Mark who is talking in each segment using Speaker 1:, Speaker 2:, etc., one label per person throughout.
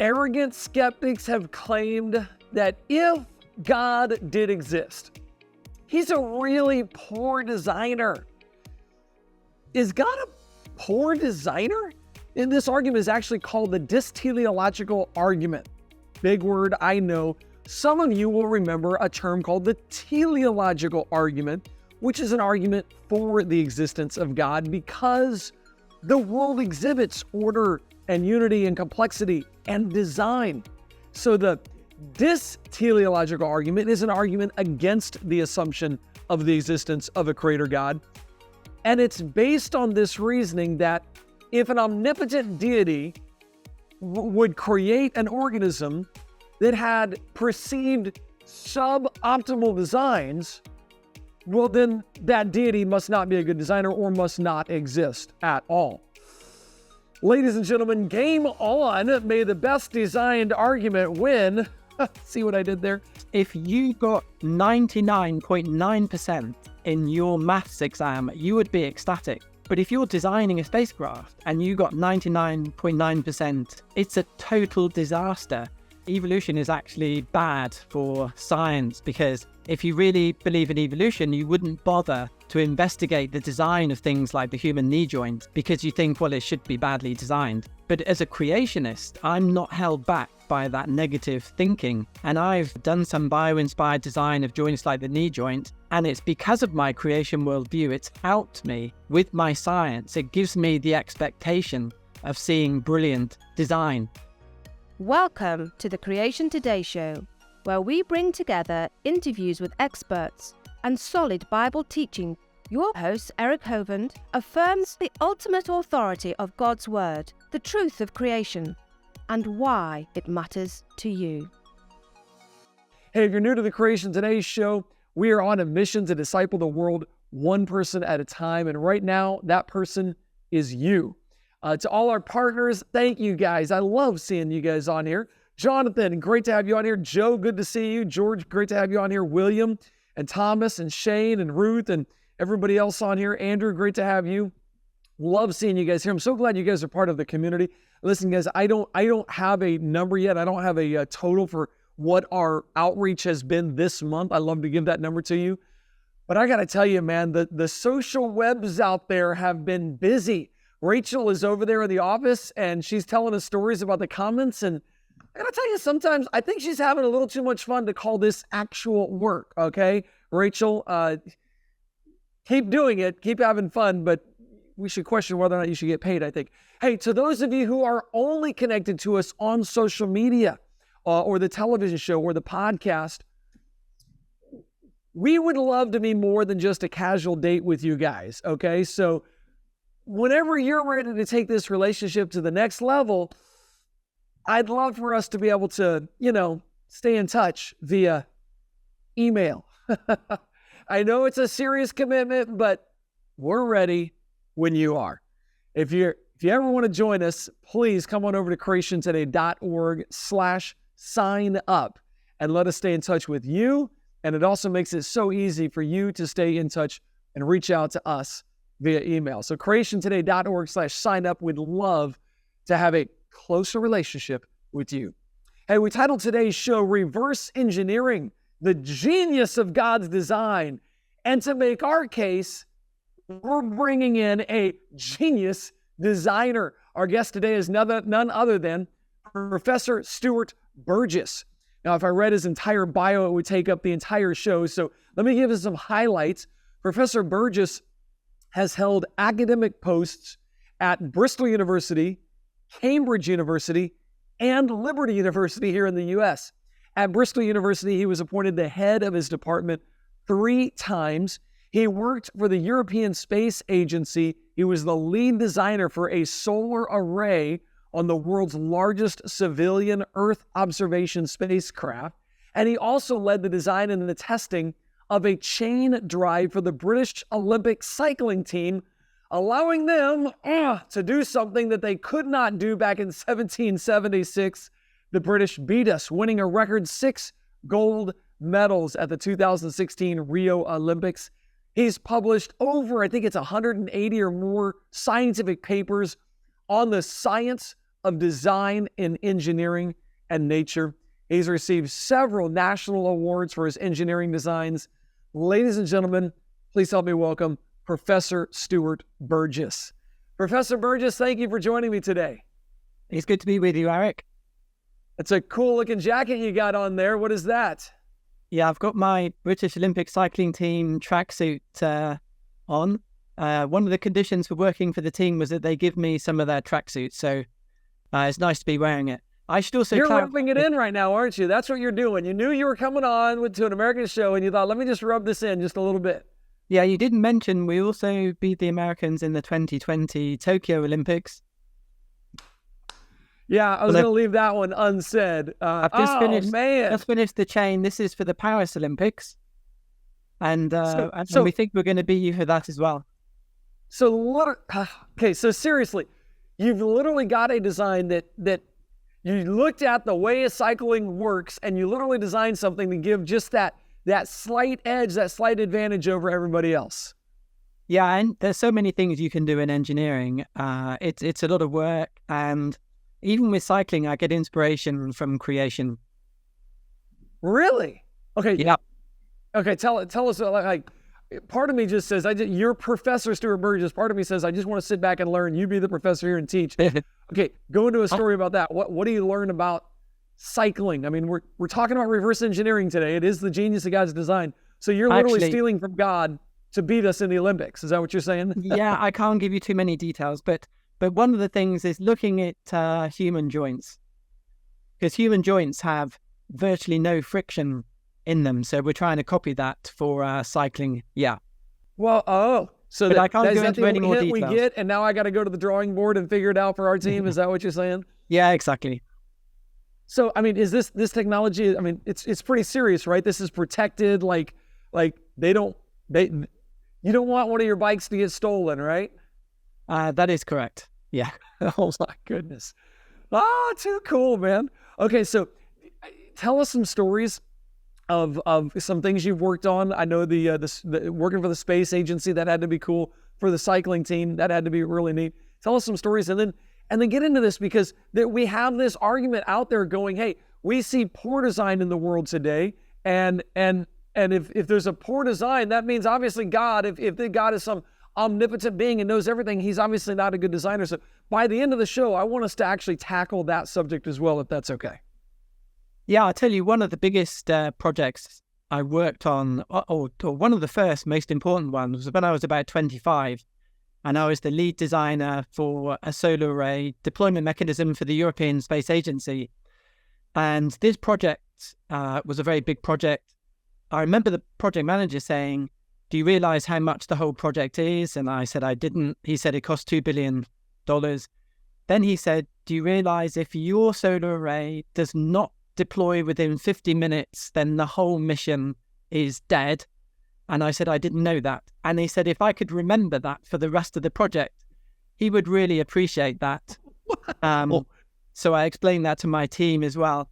Speaker 1: Arrogant skeptics have claimed that if God did exist, he's a really poor designer. Is God a poor designer? And this argument is actually called the disteleological argument. Big word, I know. Some of you will remember a term called the teleological argument, which is an argument for the existence of God because the world exhibits order and unity and complexity and design. So the disteleological argument is an argument against the assumption of the existence of a creator God. And it's based on this reasoning that if an omnipotent deity would create an organism that had perceived suboptimal designs, well, then that deity must not be a good designer or must not exist at all. Ladies and gentlemen, game on. May the best designed argument win. See what I did there?
Speaker 2: If you got 99.9% in your maths exam, you would be ecstatic. But if you're designing a spacecraft and you got 99.9%, it's a total disaster. Evolution is actually bad for science because if you really believe in evolution, you wouldn't bother to investigate the design of things like the human knee joint because you think, well, it should be badly designed. But as a creationist, I'm not held back by that negative thinking. And I've done some bio-inspired design of joints like the knee joint. And it's because of my creation worldview, it's helped me with my science. It gives me the expectation of seeing brilliant design.
Speaker 3: Welcome to the Creation Today Show, where we bring together interviews with experts and solid Bible teaching. Your host, Eric Hovind, affirms the ultimate authority of God's Word, the truth of creation, and why it matters to you.
Speaker 1: Hey, if you're new to the Creation Today Show, we are on a mission to disciple the world one person at a time, and right now, that person is you. To all our partners, thank you guys. I love seeing you guys on here. Jonathan, great to have you on here. Joe, good to see you. George, great to have you on here. William and Thomas and Shane and Ruth and everybody else on here. Andrew, great to have you. Love seeing you guys here. I'm so glad you guys are part of the community. Listen, guys, I don't have a number yet. I don't have a total for what our outreach has been this month. I love to give that number to you. But I got to tell you, man, the social webs out there have been busy. Rachel is over there in the office and she's telling us stories about the comments. And I gotta tell you, sometimes I think she's having a little too much fun to call this actual work, okay? Rachel, keep doing it, keep having fun, but we should question whether or not you should get paid, I think. Hey, to those of you who are only connected to us on social media or the television show or the podcast, we would love to be more than just a casual date with you guys, okay? So whenever you're ready to take this relationship to the next level, I'd love for us to be able to, stay in touch via email. I know it's a serious commitment, but we're ready when you are. If you ever want to join us, please come on over to creationtoday.org/sign up and let us stay in touch with you. And it also makes it so easy for you to stay in touch and reach out to us via email. So creationtoday.org/sign up. We'd love to have a closer relationship with you. Hey, we titled today's show, Reverse Engineering, the Genius of God's Design. And to make our case, we're bringing in a genius designer. Our guest today is none other than Professor Stuart Burgess. Now, if I read his entire bio, it would take up the entire show. So let me give you some highlights. Professor Burgess has held academic posts at Bristol University, Cambridge University, and Liberty University here in the U.S. At Bristol University, he was appointed the head of his department 3 times. He worked for the European Space Agency. He was the lead designer for a solar array on the world's largest civilian Earth observation spacecraft. And he also led the design and the testing of a chain drive for the British Olympic cycling team, allowing them to do something that they could not do back in 1776. The British beat us, winning a record 6 gold medals at the 2016 Rio Olympics. He's published over, I think it's 180 or more scientific papers on the science of design in engineering and nature. He's received several national awards for his engineering designs. Ladies and gentlemen, please help me welcome Professor Stuart Burgess. Professor Burgess, thank you for joining me today.
Speaker 2: It's good to be with you, Eric.
Speaker 1: It's a cool looking jacket you got on there. What is that?
Speaker 2: Yeah, I've got my British Olympic cycling team tracksuit on. One of the conditions for working for the team was that they give me some of their tracksuits, so it's nice to be wearing it. I should also
Speaker 1: You're rubbing it in right now, aren't you? That's what you're doing. You knew you were coming on to an American show, and you thought, let me just rub this in just a little bit.
Speaker 2: Yeah, you didn't mention we also beat the Americans in the 2020 Tokyo Olympics.
Speaker 1: Yeah, I was going to leave that one unsaid.
Speaker 2: I've just finished the chain. This is for the Paris Olympics, and we think we're going to beat you for that as well.
Speaker 1: So seriously, you've literally got a design that you looked at the way cycling works, and you literally designed something to give just that slight edge, that slight advantage over everybody else.
Speaker 2: Yeah, and there's so many things you can do in engineering. It's a lot of work, and even with cycling, I get inspiration from creation.
Speaker 1: Really? Okay.
Speaker 2: Yeah.
Speaker 1: Okay. Tell us. Like, part of me just says, you're Professor Stuart Burgess. Part of me says, I just want to sit back and learn. You be the professor here and teach. Okay. Go into a story about that. What do you learn about cycling? I mean, we're talking about reverse engineering today. It is the genius of God's design. So you're literally stealing from God to beat us in the Olympics. Is that what you're saying?
Speaker 2: Yeah, I can't give you too many details, but one of the things is looking at human joints, because human joints have virtually no friction in them. So we're trying to copy that for cycling. Yeah.
Speaker 1: Well, so
Speaker 2: I can't go into any more details.
Speaker 1: We get, and now I got to go to the drawing board and figure it out for our team. Is that what you're saying?
Speaker 2: Yeah, exactly.
Speaker 1: So, I mean, is this technology? I mean, it's pretty serious, right? This is protected. Like you don't want one of your bikes to get stolen, right?
Speaker 2: That is correct. Yeah.
Speaker 1: Oh my goodness. Oh, too cool, man. Okay, so tell us some stories of some things you've worked on. I know the working for the space agency, that had to be cool. For the cycling team, that had to be really neat. Tell us some stories, and then get into this, because we have this argument out there going, hey, we see poor design in the world today, and if there's a poor design, that means obviously God, if God is some omnipotent being and knows everything, he's obviously not a good designer. So by the end of the show, I want us to actually tackle that subject as well, if that's okay.
Speaker 2: Yeah, I'll tell you, one of the biggest projects I worked on, or one of the first most important ones, was when I was about 25, and I was the lead designer for a solar array deployment mechanism for the European Space Agency. And this project was a very big project. I remember the project manager saying, do you realize how much the whole project is? And I said, I didn't. He said, it cost $2 billion. Then he said, do you realize if your solar array does not deploy within 50 minutes, then the whole mission is dead? And I said, I didn't know that. And he said, if I could remember that for the rest of the project, he would really appreciate that. So I explained that to my team as well.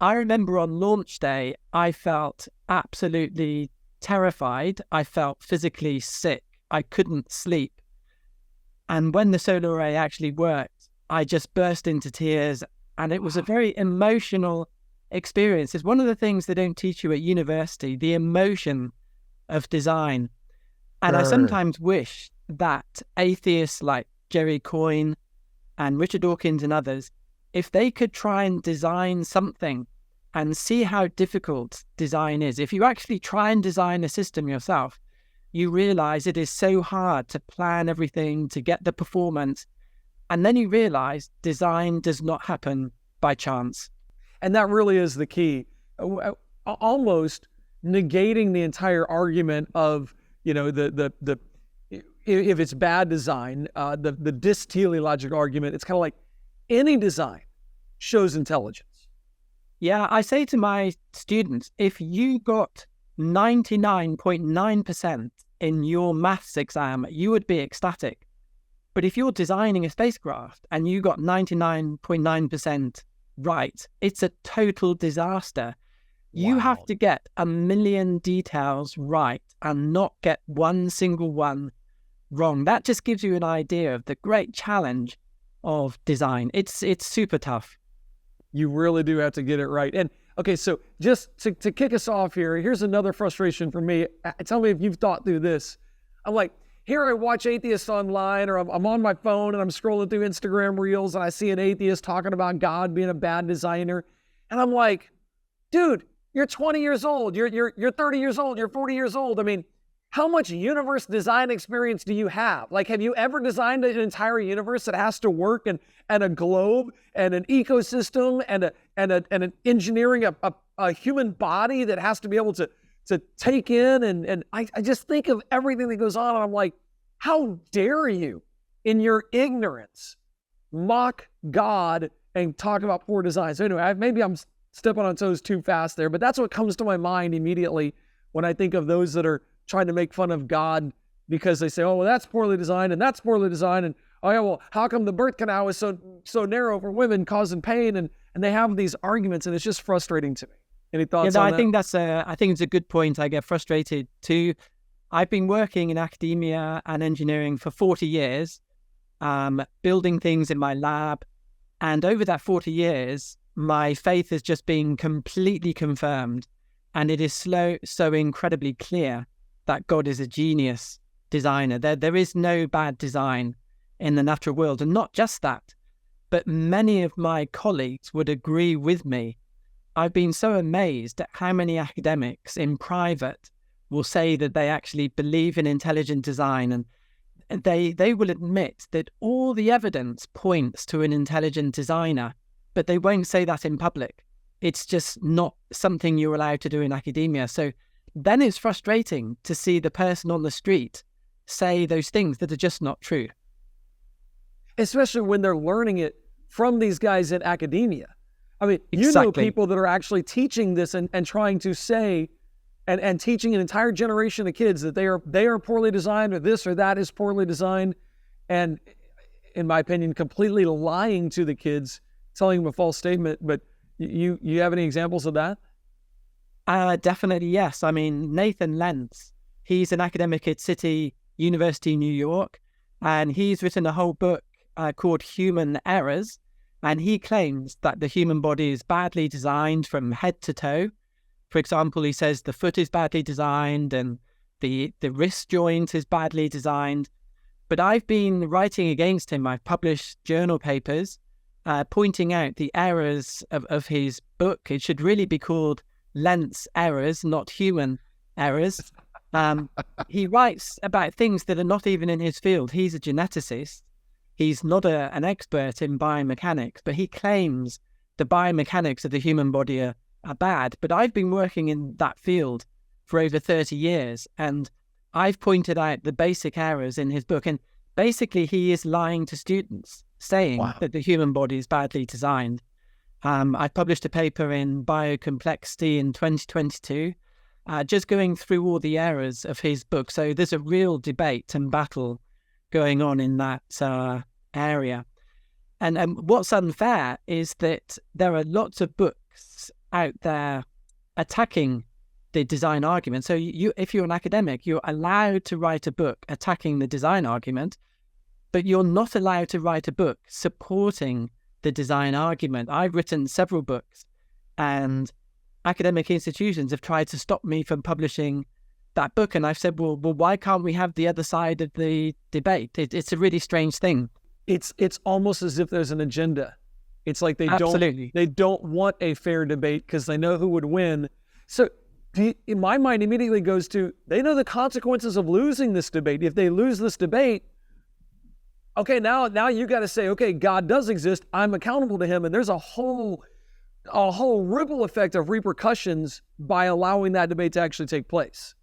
Speaker 2: I remember on launch day, I felt absolutely terrified. I felt physically sick. I couldn't sleep. And when the solar array actually worked, I just burst into tears. And it was a very emotional experience. It's one of the things they don't teach you at university, the emotion of design. And I sometimes wish that atheists like Jerry Coyne and Richard Dawkins and others, if they could try and design something and see how difficult design is. If you actually try and design a system yourself, you realize it is so hard to plan everything, to get the performance. And then you realize design does not happen by chance.
Speaker 1: And that really is the key. Almost negating the entire argument of, the if it's bad design, the dis-teleologic argument. It's kind of like any design shows intelligence.
Speaker 2: Yeah, I say to my students, if you got 99.9% in your maths exam, you would be ecstatic. But if you're designing a spacecraft and you got 99.9% right, it's a total disaster. You have to get 1 million details right and not get one single one wrong. That just gives you an idea of the great challenge of design. It's super tough.
Speaker 1: You really do have to get it right. And okay, so just to kick us off here, here's another frustration for me. Tell me if you've thought through this. I'm like, here I watch atheists online, or I'm on my phone and I'm scrolling through Instagram Reels and I see an atheist talking about God being a bad designer. And I'm like, dude, you're 20 years old. You're 30 years old. You're 40 years old. I mean, how much universe design experience do you have? Like, have you ever designed an entire universe that has to work and a globe and an ecosystem and an engineering a human body that has to be able to take in? And I just think of everything that goes on, and I'm like, how dare you, in your ignorance, mock God and talk about poor design? So anyway, maybe I'm stepping on toes too fast there, but that's what comes to my mind immediately when I think of those that are trying to make fun of God because they say, oh, well, that's poorly designed and that's poorly designed. And oh, yeah, well, how come the birth canal is so narrow for women, causing pain? And they have these arguments, and it's just frustrating to me. Any thoughts on that?
Speaker 2: I think it's a good point. I get frustrated too. I've been working in academia and engineering for 40 years, building things in my lab. And over that 40 years, my faith has just been completely confirmed. And it is so incredibly clear that God is a genius designer. There is no bad design in the natural world. And not just that, but many of my colleagues would agree with me. I've been so amazed at how many academics in private will say that they actually believe in intelligent design, and they will admit that all the evidence points to an intelligent designer, but they won't say that in public. It's just not something you're allowed to do in academia. So then it's frustrating to see the person on the street say those things that are just not true.
Speaker 1: Especially when they're learning it from these guys in academia. I mean, you
Speaker 2: Exactly.
Speaker 1: know people that are actually teaching this and trying to say and teaching an entire generation of kids that they are poorly designed, or this or that is poorly designed, and in my opinion, completely lying to the kids, telling them a false statement. But you have any examples of that?
Speaker 2: Definitely, yes. I mean, Nathan Lent, he's an academic at City University, New York, and he's written a whole book called Human Errors, and he claims that the human body is badly designed from head to toe. For example, he says the foot is badly designed and the wrist joint is badly designed. But I've been writing against him. I've published journal papers pointing out the errors of his book. It should really be called Lent's Errors, not Human Errors. He writes about things that are not even in his field. He's a geneticist. He's not an expert in biomechanics, but he claims the biomechanics of the human body are bad. But I've been working in that field for over 30 years, and I've pointed out the basic errors in his book. And basically, he is lying to students, saying that the human body is badly designed. I published a paper in Biocomplexity in 2022, just going through all the errors of his book. So there's a real debate and battle going on in that area. And what's unfair is that there are lots of books out there attacking the design argument. So if you're an academic, you're allowed to write a book attacking the design argument, but you're not allowed to write a book supporting the design argument. I've written several books, and academic institutions have tried to stop me from publishing that book. And I've said, well, why can't we have the other side of the debate? It's a really strange thing.
Speaker 1: It's almost as if there's an agenda. It's like they
Speaker 2: Absolutely.
Speaker 1: don't want a fair debate because they know who would win. So in my mind immediately goes to, they know the consequences of losing this debate. If they lose this debate, okay, now you got to say, okay, God does exist. I'm accountable to him. And there's a whole ripple effect of repercussions by allowing that debate to actually take place.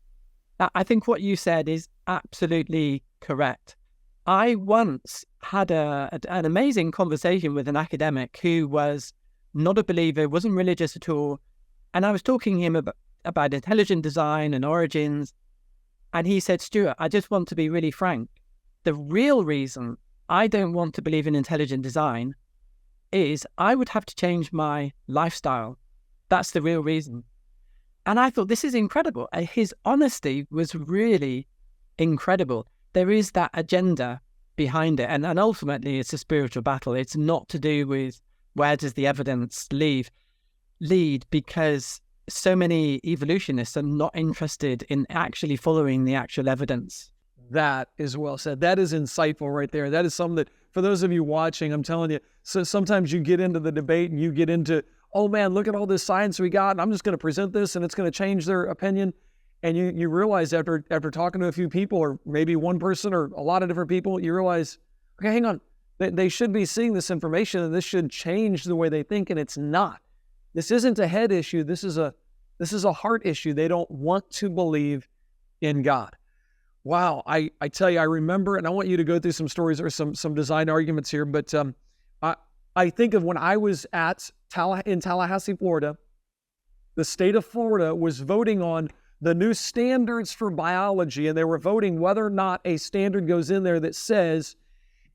Speaker 2: I think what you said is absolutely correct. I once had an amazing conversation with an academic who was not a believer, wasn't religious at all. And I was talking to him about intelligent design and origins. And he said, Stuart, I just want to be really frank. The real reason I don't want to believe in intelligent design is I would have to change my lifestyle. That's the real reason. And I thought, this is incredible. His honesty was really incredible. There is that agenda behind it. And ultimately, it's a spiritual battle. It's not to do with where does the evidence lead, because so many evolutionists are not interested in actually following the actual evidence.
Speaker 1: That is well said. That is insightful right there. That is something that, for those of you watching, I'm telling you, so sometimes you get into the debate and you get into, oh man, look at all this science we got, and I'm just going to present this and it's going to change their opinion. And you realize after talking to a few people, or maybe one person or a lot of different people, you realize, okay, hang on, they should be seeing this information and this should change the way they think, and it's not. This isn't a head issue. This is a heart issue. They don't want to believe in God. Wow, I tell you, I remember, and I want you to go through some stories or some design arguments here, but I think of when I was in Tallahassee, Florida. The state of Florida was voting on the new standards for biology, and they were voting whether or not a standard goes in there that says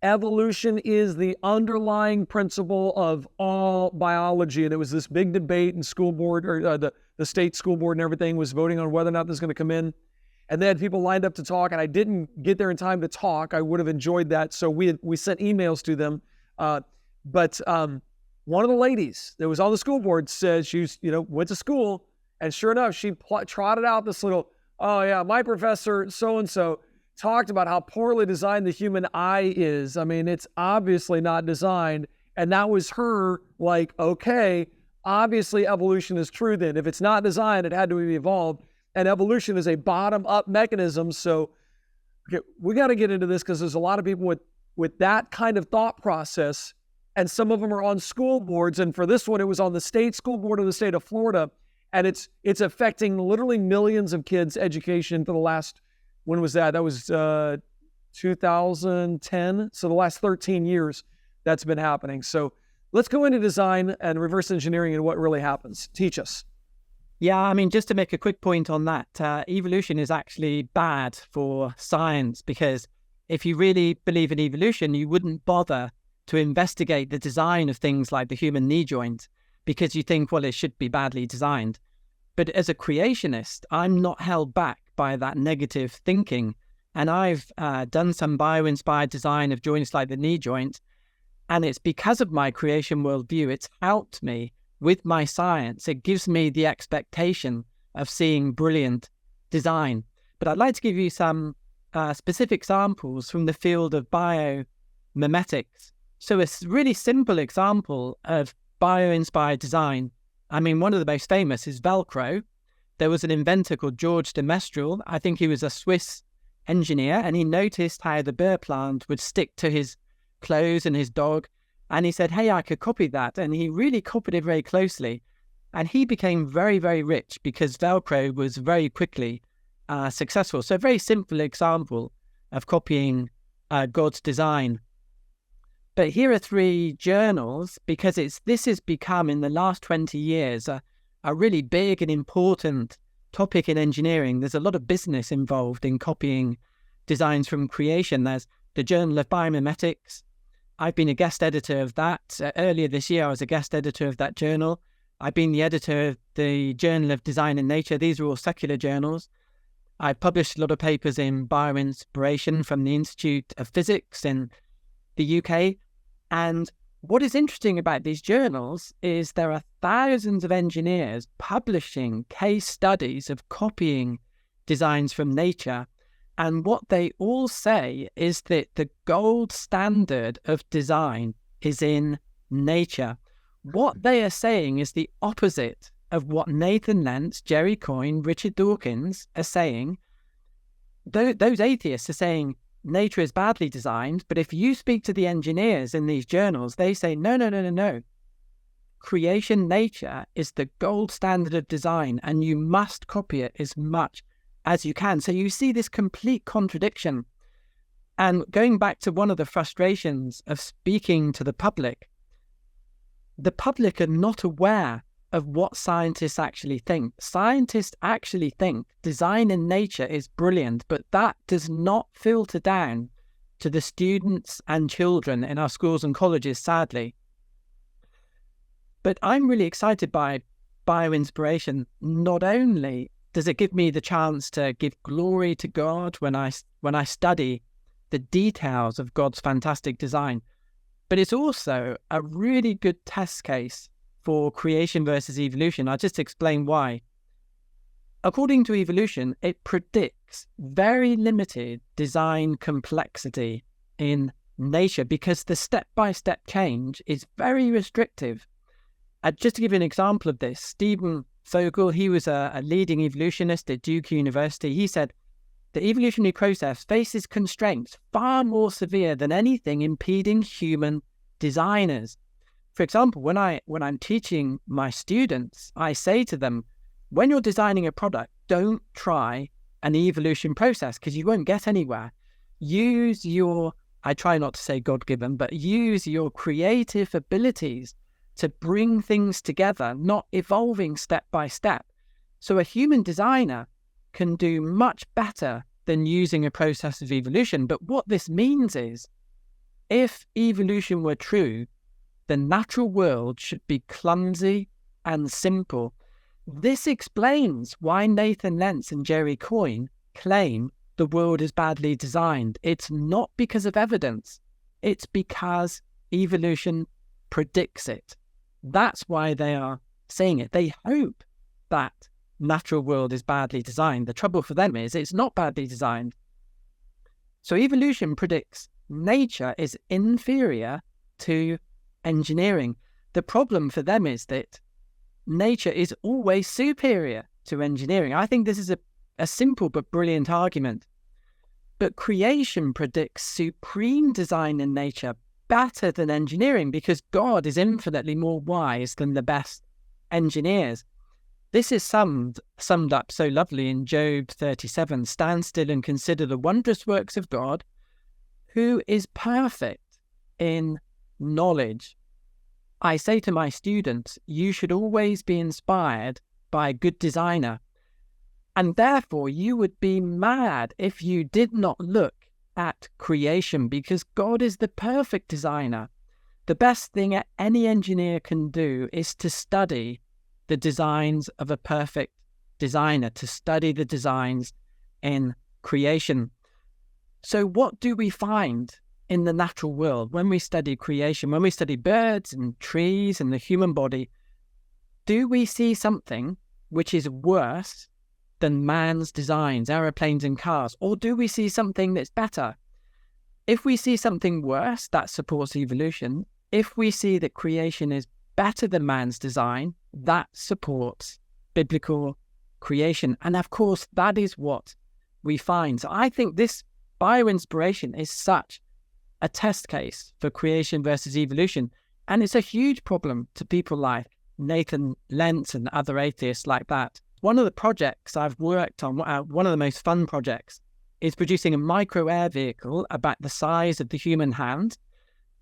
Speaker 1: evolution is the underlying principle of all biology. And it was this big debate, and school board, or the state school board and everything was voting on whether or not this is going to come in. And they had people lined up to talk, and I didn't get there in time to talk. I would have enjoyed that. So we sent emails to them. But one of the ladies that was on the school board said she went to school, and sure enough, she trotted out this little, oh yeah, my professor so-and-so talked about how poorly designed the human eye is. I mean, it's obviously not designed. And that was her like, okay, obviously evolution is true then. If it's not designed, it had to be evolved. And evolution is a bottom-up mechanism. So okay, we got to get into this because there's a lot of people with that kind of thought process, and some of them are on school boards. And for this one, it was on the state school board of the state of Florida. And it's affecting literally millions of kids' education for the last, when was that? That was 2010. So the last 13 years that's been happening. So let's go into design and reverse engineering and what really happens. Teach us.
Speaker 2: Yeah, I mean, just to make a quick point on that, evolution is actually bad for science, because if you really believe in evolution, you wouldn't bother to investigate the design of things like the human knee joint, because you think, well, it should be badly designed. But as a creationist, I'm not held back by that negative thinking. And I've done some bio-inspired design of joints like the knee joint. And it's because of my creation worldview, it's helped me with my science. It gives me the expectation of seeing brilliant design. But I'd like to give you some specific examples from the field of biomimetics. So a really simple example of bio-inspired design. I mean, one of the most famous is Velcro. There was an inventor called George de Mestral. I think he was a Swiss engineer, and he noticed how the bear plant would stick to his clothes and his dog. And he said, hey, I could copy that. And he really copied it very closely. And he became very, very rich because Velcro was very quickly successful. So a very simple example of copying God's design. But here are 3 journals, because this has become, in the last 20 years, a really big and important topic in engineering. There's a lot of business involved in copying designs from creation. There's the Journal of Biomimetics. I've been a guest editor of that. Earlier this year, I was a guest editor of that journal. I've been the editor of the Journal of Design and Nature. These are all secular journals. I've published a lot of papers in bioinspiration from the Institute of Physics in the UK. And what is interesting about these journals is there are thousands of engineers publishing case studies of copying designs from nature. And what they all say is that the gold standard of design is in nature. What they are saying is the opposite of what Nathan Lent, Jerry Coyne, Richard Dawkins are saying. Those atheists are saying nature is badly designed, but if you speak to the engineers in these journals, they say, no. Creation nature is the gold standard of design, and you must copy it as much as you can. So you see this complete contradiction. And going back to one of the frustrations of speaking to the public are not aware of what scientists actually think. Scientists actually think design in nature is brilliant, but that does not filter down to the students and children in our schools and colleges, sadly. But I'm really excited by bioinspiration. Not only does it give me the chance to give glory to God when I study the details of God's fantastic design. But it's also a really good test case for creation versus evolution. I'll just explain why. According to evolution, it predicts very limited design complexity in nature because the step-by-step change is very restrictive. Just to give you an example of this, Stephen Fogel, he was a leading evolutionist at Duke University. He said, the evolutionary process faces constraints far more severe than anything impeding human designers. For example, when I'm teaching my students, I say to them, when you're designing a product, don't try an evolution process because you won't get anywhere. Use your, I try not to say God-given, but use your creative abilities to bring things together, not evolving step by step. So a human designer can do much better than using a process of evolution. But what this means is, if evolution were true, the natural world should be clumsy and simple. This explains why Nathan Lentz and Jerry Coyne claim the world is badly designed. It's not because of evidence. It's because evolution predicts it. That's why they are saying it. They hope that natural world is badly designed. The trouble for them is it's not badly designed. So evolution predicts nature is inferior to engineering. The problem for them is that nature is always superior to engineering. I think this is a simple but brilliant argument. But creation predicts supreme design in nature better than engineering because God is infinitely more wise than the best engineers. This is summed up so lovely in Job 37. Stand still and consider the wondrous works of God, who is perfect in knowledge. I say to my students, you should always be inspired by a good designer. And therefore, you would be mad if you did not look at creation because God is the perfect designer. The best thing any engineer can do is to study the designs of a perfect designer, to study the designs in creation. So what do we find in the natural world when we study creation, when we study birds and trees and the human body? Do we see something which is worse than man's designs, aeroplanes and cars, or do we see something that's better? If we see something worse, that supports evolution. If we see that creation is better than man's design, that supports biblical creation. And of course, that is what we find. So I think this bioinspiration is such a test case for creation versus evolution. And it's a huge problem to people like Nathan Lentz and other atheists like that. One of the projects I've worked on, one of the most fun projects, is producing a micro air vehicle about the size of the human hand.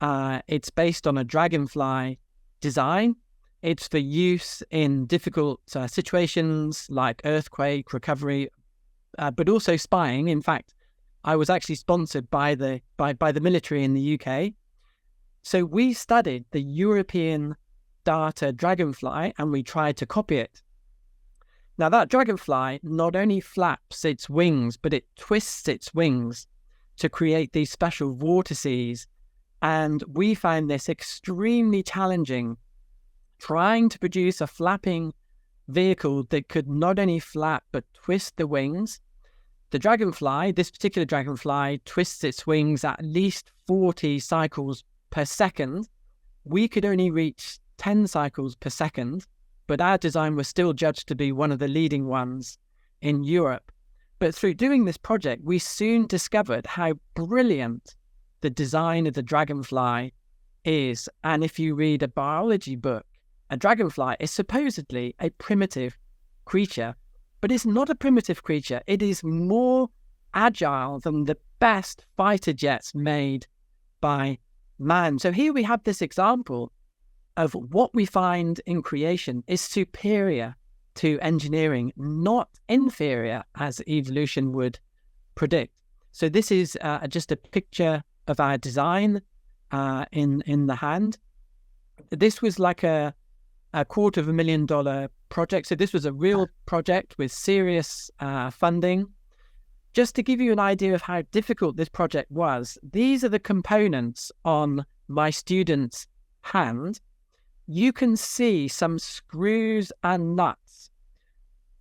Speaker 2: It's based on a dragonfly design. It's for use in difficult situations like earthquake recovery, but also spying. In fact, I was actually sponsored by the military in the UK. So we studied the European data dragonfly and we tried to copy it. Now that dragonfly not only flaps its wings, but it twists its wings to create these special vortices. And we found this extremely challenging, trying to produce a flapping vehicle that could not only flap, but twist the wings. The dragonfly, this particular dragonfly, twists its wings at least 40 cycles per second. We could only reach 10 cycles per second, but our design was still judged to be one of the leading ones in Europe. But through doing this project, we soon discovered how brilliant the design of the dragonfly is. And if you read a biology book, a dragonfly is supposedly a primitive creature, but it's not a primitive creature. It is more agile than the best fighter jets made by man. So here we have this example of what we find in creation is superior to engineering, not inferior as evolution would predict. So this is just a picture of our design in the hand. This was like a $250,000 project. So this was a real project with serious funding. just to give you an idea of how difficult this project was, these are the components on my student's hand. You can see some screws and nuts.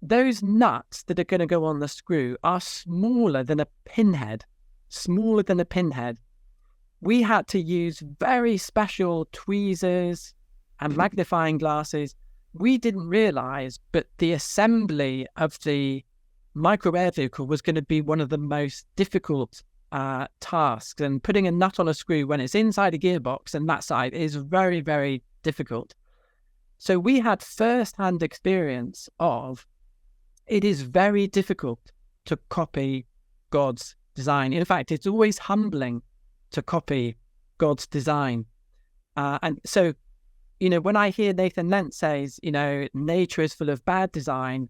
Speaker 2: Those nuts that are going to go on the screw are smaller than a pinhead, We had to use very special tweezers and magnifying glasses. We didn't realize, but the assembly of the micro air vehicle was going to be one of the most difficult tasks. And putting a nut on a screw when it's inside a gearbox and that side is very, very difficult. So we had first-hand experience of it is very difficult to copy God's design. In fact, it's always humbling to copy God's design. And so, when I hear Nathan Lent says, nature is full of bad design,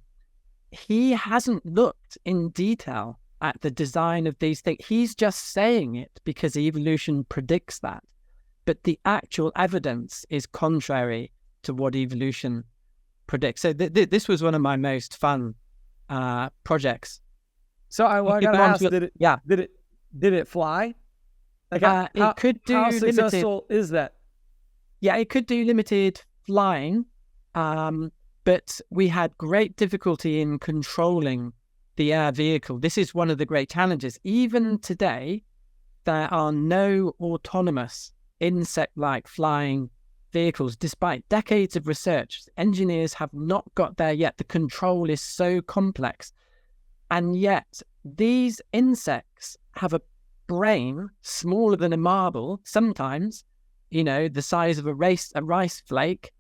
Speaker 2: he hasn't looked in detail at the design of these things. He's just saying it because evolution predicts that. But the actual evidence is contrary to what evolution predicts. So this was one of my most fun projects.
Speaker 1: So I got to ask, did it fly? Like
Speaker 2: it could do
Speaker 1: how
Speaker 2: limited,
Speaker 1: successful is that?
Speaker 2: Yeah, it could do limited flying, but we had great difficulty in controlling the air vehicle. This is one of the great challenges. Even today, there are no autonomous insect-like flying vehicles. Despite decades of research, engineers have not got there yet. The control is so complex. And yet, these insects have a brain smaller than a marble, sometimes, the size of a rice flake.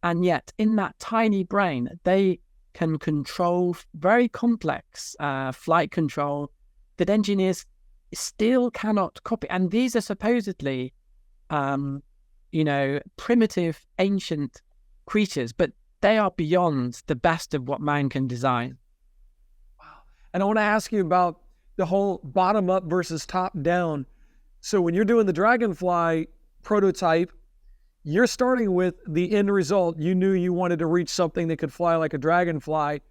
Speaker 2: And yet, in that tiny brain, they can control very complex flight control that engineers still cannot copy. And these are supposedly, primitive, ancient creatures, but they are beyond the best of what man can design.
Speaker 1: Wow. And I want to ask you about the whole bottom up versus top down. So when you're doing the dragonfly prototype, you're starting with the end result. You knew you wanted to reach something that could fly like a dragonfly.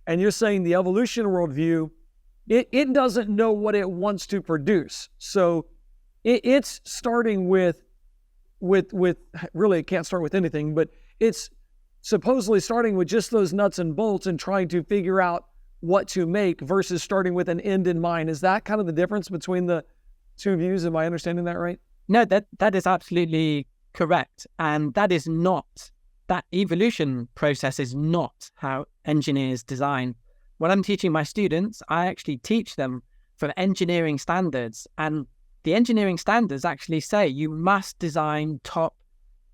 Speaker 1: And you're saying the evolution worldview, it doesn't know what it wants to produce. So it's starting with really, it can't start with anything, but it's supposedly starting with just those nuts and bolts and trying to figure out what to make versus starting with an end in mind. Is that kind of the difference between the two views? Am I understanding that right?
Speaker 2: No, that is absolutely correct. And that evolution process is not how engineers design. When I'm teaching my students, I actually teach them from engineering standards. And the engineering standards actually say you must design top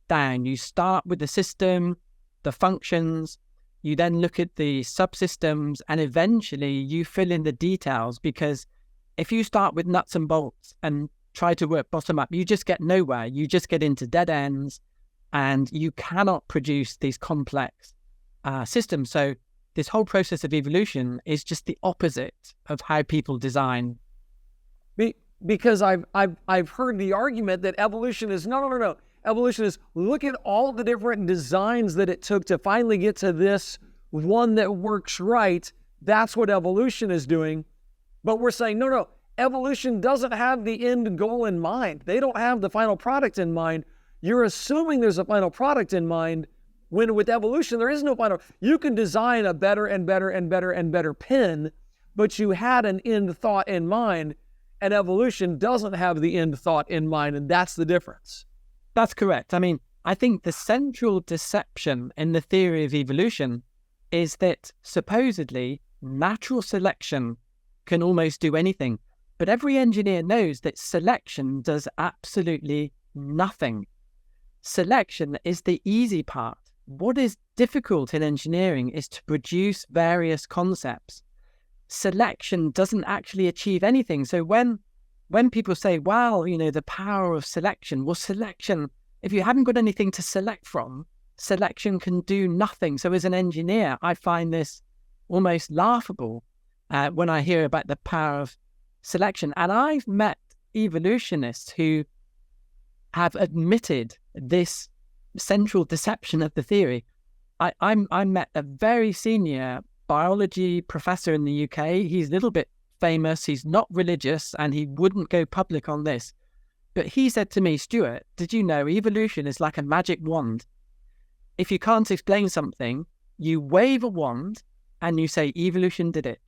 Speaker 2: down. You start with the system, the functions, you then look at the subsystems, and eventually you fill in the details, because if you start with nuts and bolts and try to work bottom up, you just get nowhere. You just get into dead ends, and you cannot produce these complex systems. So this whole process of evolution is just the opposite of how people design.
Speaker 1: Because I've heard the argument that evolution is no. Evolution is look at all the different designs that it took to finally get to this one that works right. That's what evolution is doing. But we're saying, no. Evolution doesn't have the end goal in mind. They don't have the final product in mind. You're assuming there's a final product in mind, when with evolution, there is no final. You can design a better and better and better and better pen, but you had an end thought in mind, and evolution doesn't have the end thought in mind, and that's the difference.
Speaker 2: That's correct. I mean, I think the central deception in the theory of evolution is that supposedly natural selection can almost do anything. But every engineer knows that selection does absolutely nothing. Selection is the easy part. What is difficult in engineering is to produce various concepts. Selection doesn't actually achieve anything. So when people say, well, the power of selection, well, selection, if you haven't got anything to select from, selection can do nothing. So as an engineer, I find this almost laughable when I hear about the power of selection. And I've met evolutionists who have admitted this central deception of the theory. I met a very senior biology professor in the UK. He's a little bit famous, he's not religious, and he wouldn't go public on this. But he said to me, Stuart, did you know evolution is like a magic wand? If you can't explain something, you wave a wand and you say evolution did it.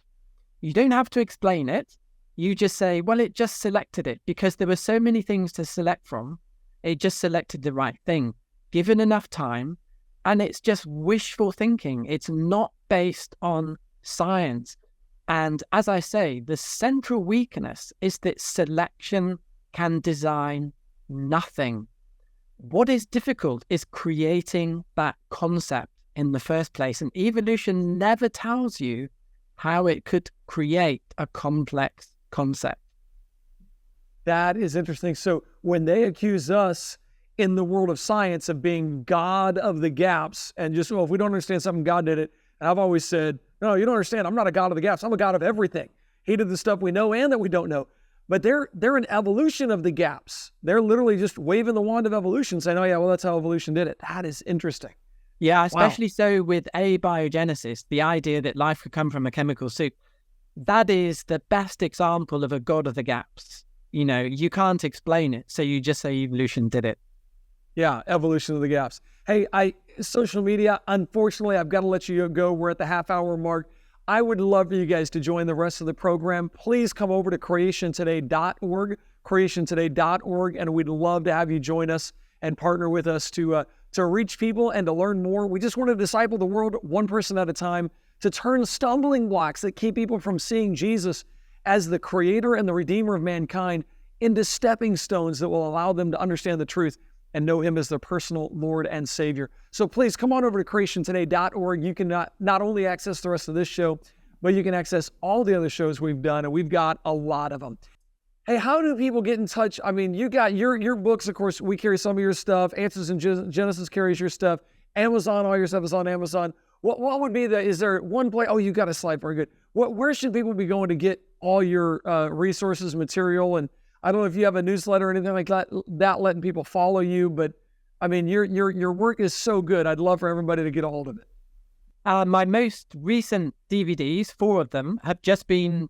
Speaker 2: You don't have to explain it. You just say, well, it just selected it because there were so many things to select from. It just selected the right thing, given enough time. And it's just wishful thinking. It's not based on science. And as I say, the central weakness is that selection can design nothing. What is difficult is creating that concept in the first place. And evolution never tells you how it could create a complex concept.
Speaker 1: That is interesting. So when they accuse us in the world of science of being God of the gaps and just, well, if we don't understand something, God did it. And I've always said, no, you don't understand. I'm not a God of the gaps. I'm a God of everything. He did the stuff we know and that we don't know. But they're an evolution of the gaps. They're literally just waving the wand of evolution saying, oh yeah, well, that's how evolution did it. That is interesting.
Speaker 2: Yeah, especially so with abiogenesis, the idea that life could come from a chemical soup. That is the best example of a God of the gaps. You know, you can't explain it, so you just say evolution did it.
Speaker 1: Yeah, evolution of the gaps. Hey, social media, unfortunately, I've got to let you go. We're at the half-hour mark. I would love for you guys to join the rest of the program. Please come over to creationtoday.org, creationtoday.org, and we'd love to have you join us and partner with us to reach people and to learn more. We just want to disciple the world one person at a time, to turn stumbling blocks that keep people from seeing Jesus as the creator and the redeemer of mankind into stepping stones that will allow them to understand the truth and know him as their personal Lord and Savior. So please come on over to creationtoday.org. You can not only access the rest of this show, but you can access all the other shows we've done, and we've got a lot of them. Hey, how do people get in touch? I mean, you got your books, of course, we carry some of your stuff. Answers in Genesis carries your stuff. Amazon, all your stuff is on Amazon. What would be is there one place? Oh, you got a slide, very good. Where should people be going to get all your resources, material? And I don't know if you have a newsletter or anything like that letting people follow you, but I mean, your work is so good. I'd love for everybody to get a hold of it.
Speaker 2: My most recent DVDs, 4 of them, have just been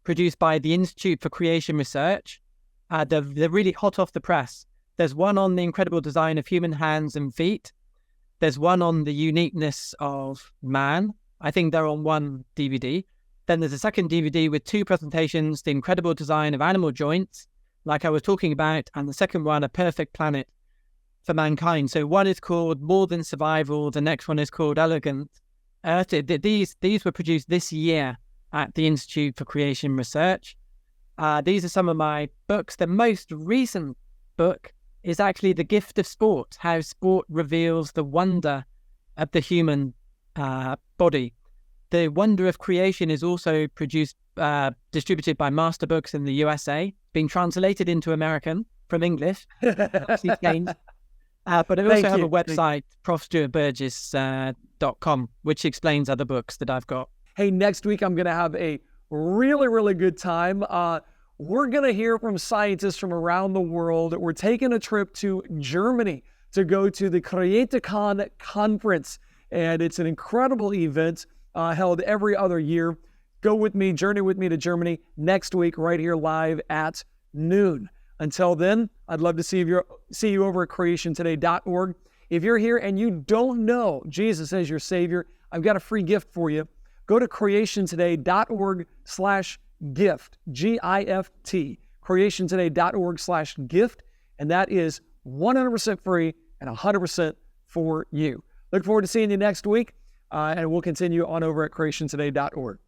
Speaker 2: produced by the Institute for Creation Research. They're really hot off the press. There's one on the incredible design of human hands and feet. There's one on the uniqueness of man. I think they're on one DVD. Then there's a second DVD with 2 presentations, the incredible design of animal joints, like I was talking about, and the second one, A Perfect Planet for Mankind. So one is called More Than Survival. The next one is called Elegant Earth. These were produced this year at the Institute for Creation Research. These are some of my books. The most recent book is actually The Gift of Sport, how sport reveals the wonder of the human body. The Wonder of Creation is also distributed by Master Books in the USA, being translated into American from English. But I also have a website, profstuartburgess.com, which explains other books that I've got.
Speaker 1: Hey, next week I'm going to have a really, really good time. We're going to hear from scientists from around the world. We're taking a trip to Germany to go to the CreateCon conference, and it's an incredible event held every other year. Go with me, journey with me to Germany next week right here live at noon. Until then, I'd love to see you over at creationtoday.org. If you're here and you don't know Jesus as your Savior, I've got a free gift for you. Go to creationtoday.org/gift, G-I-F-T, creationtoday.org/gift, and that is 100% free and 100% for you. Look forward to seeing you next week, and we'll continue on over at creationtoday.org.